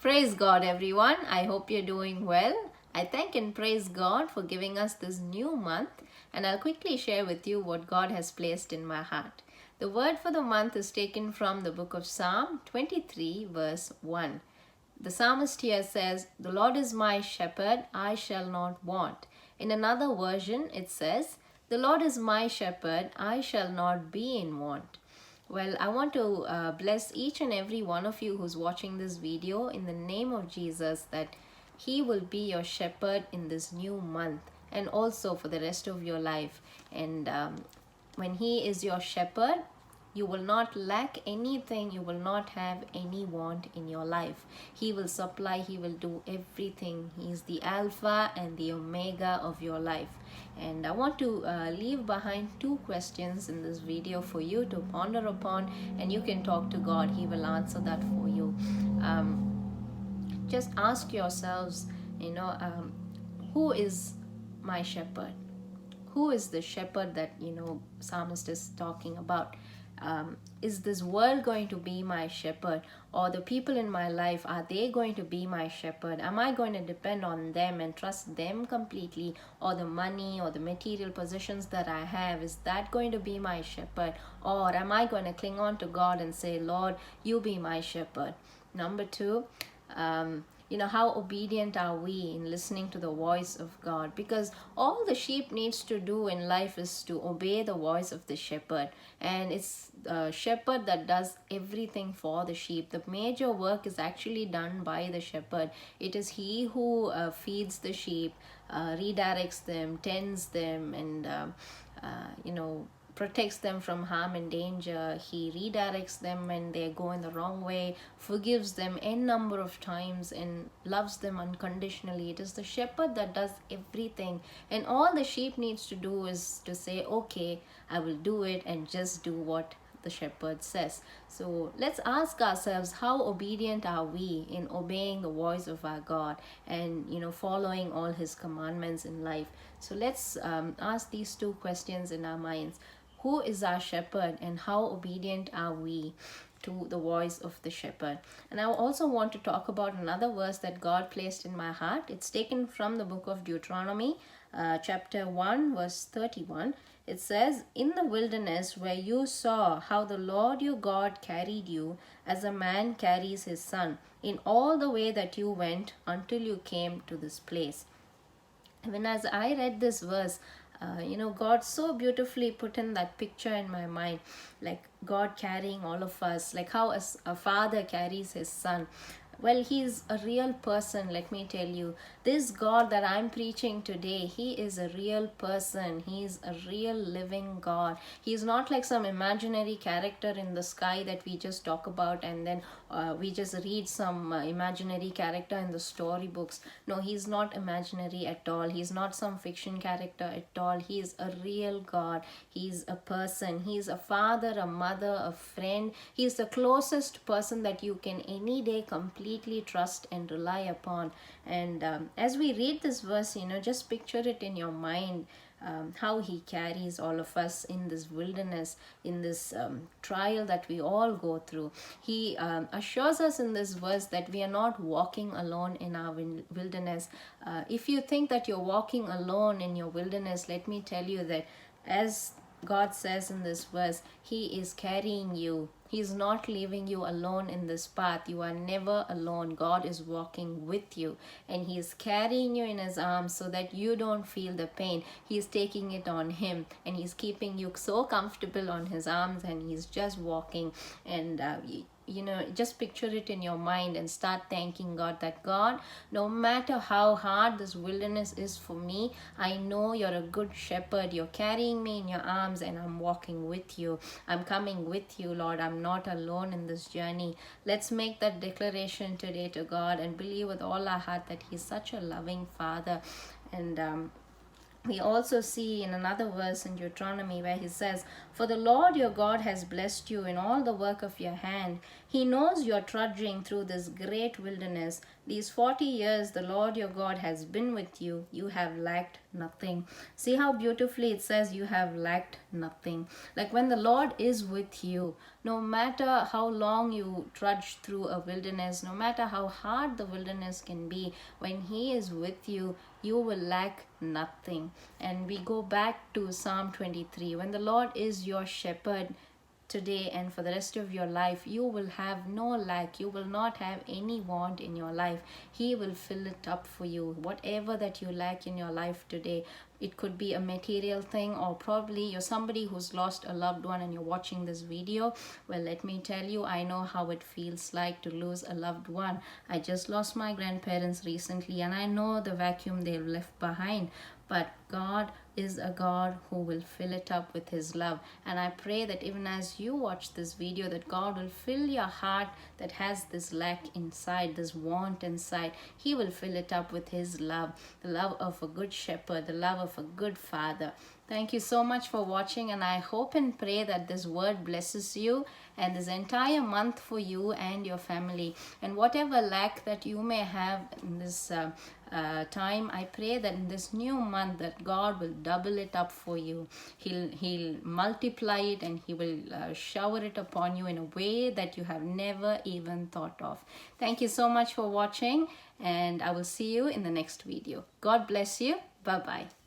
Praise God, everyone. I hope you're doing well. I thank and praise God for giving us this new month, and I'll quickly share with you what God has placed in my heart. The word for the month is taken from the book of Psalm 23, verse 1. The psalmist here says, "The Lord is my shepherd, I shall not want." In another version, it says, "The Lord is my shepherd, I shall not be in want." Well, I want to bless each and every one of you who's watching this video in the name of Jesus, that He will be your shepherd in this new month and also for the rest of your life. And when He is your shepherd, you will not lack anything. You will not have any want in your life. He will supply. He will do everything. He is the Alpha and the Omega of your life. And I want to leave behind two questions in this video for you to ponder upon, and you can talk to God. He will answer that for you. Just ask yourselves, who is my shepherd? Who is the shepherd that psalmist is talking about? Is this world going to be my shepherd, or the people in my life, are they going to be my shepherd? Am I going to depend on them and trust them completely, or the money or the material possessions that I have, is that going to be my shepherd? Or am I going to cling on to God and say, Lord, you be my shepherd? Number two, how obedient are we in listening to the voice of God? Because all the sheep needs to do in life is to obey the voice of the shepherd, and it's the shepherd that does everything for the sheep. The major work is actually done by the shepherd. It is he who feeds the sheep, redirects them, tends them, and protects them from harm and danger. He redirects them when they go in the wrong way, forgives them n number of times, and loves them unconditionally. It is the shepherd that does everything, and all the sheep needs to do is to say, okay, I will do it, and just do what the shepherd says. So let's ask ourselves, how obedient are we in obeying the voice of our God and following all His commandments in life? So let's ask these two questions in our minds. Who is our shepherd, and how obedient are we to the voice of the shepherd? And I also want to talk about another verse that God placed in my heart. It's taken from the book of Deuteronomy, chapter 1, verse 31. It says, "In the wilderness where you saw how the Lord your God carried you as a man carries his son, in all the way that you went until you came to this place." When as I read this verse, God so beautifully put in that picture in my mind, like God carrying all of us, like how a father carries his son. Well, He's a real person, let me tell you. This God that I'm preaching today, He is a real person. He's a real living God. He's not like some imaginary character in the sky that we just talk about, and then we just read some imaginary character in the storybooks. No, He's not imaginary at all. He's not some fiction character at all. He's a real God. He's a person. He's a father, a mother, a friend. He's the closest person that you can any day completely trust and rely upon. And as we read this verse, just picture it in your mind, how He carries all of us in this wilderness, in this trial that we all go through. He assures us in this verse that we are not walking alone in our wilderness. If you think that you're walking alone in your wilderness, let me tell you that, as God says in this verse, He is carrying you. He's not leaving you alone in this path. You are never alone. God is walking with you, and He is carrying you in His arms so that you don't feel the pain. He's taking it on Him, and He's keeping you so comfortable on His arms, and He's just walking. And just picture it in your mind and start thanking God that, God, no matter how hard this wilderness is for me, I know You're a good shepherd. You're carrying me in Your arms, and I'm walking with You. I'm coming with You, Lord. I'm not alone in this journey. Let's make that declaration today to God and believe with all our heart that He's such a loving Father. And we also see in another verse in Deuteronomy where He says, "For the Lord your God has blessed you in all the work of your hand. He knows you're trudging through this great wilderness. These 40 years the Lord your God has been with you. You have lacked nothing. See how beautifully it says you have lacked nothing. Like when the Lord is with you, no matter how long you trudge through a wilderness, no matter how hard the wilderness can be, when He is with you, you will lack nothing. And we go back to Psalm 23. When the Lord is your shepherd, today and for the rest of your life, you will have no lack. You will not have any want in your life. He will fill it up for you. Whatever that you lack in your life today, it could be a material thing, or probably you're somebody who's lost a loved one and you're watching this video. Well, let me tell you, I know how it feels like to lose a loved one. I just lost my grandparents recently, and I know the vacuum they've left behind. But God is a God who will fill it up with His love. And I pray that even as you watch this video, that God will fill your heart that has this lack inside, this want inside. He will fill it up with His love, the love of a good shepherd, the love of a good father. Thank you so much for watching, and I hope and pray that this word blesses you and this entire month for you and your family. And whatever lack that you may have in this time, I pray that in this new month that God will double it up for you. He'll multiply it, and He will shower it upon you in a way that you have never even thought of. Thank you so much for watching, and I will see you in the next video. God bless you. Bye-bye.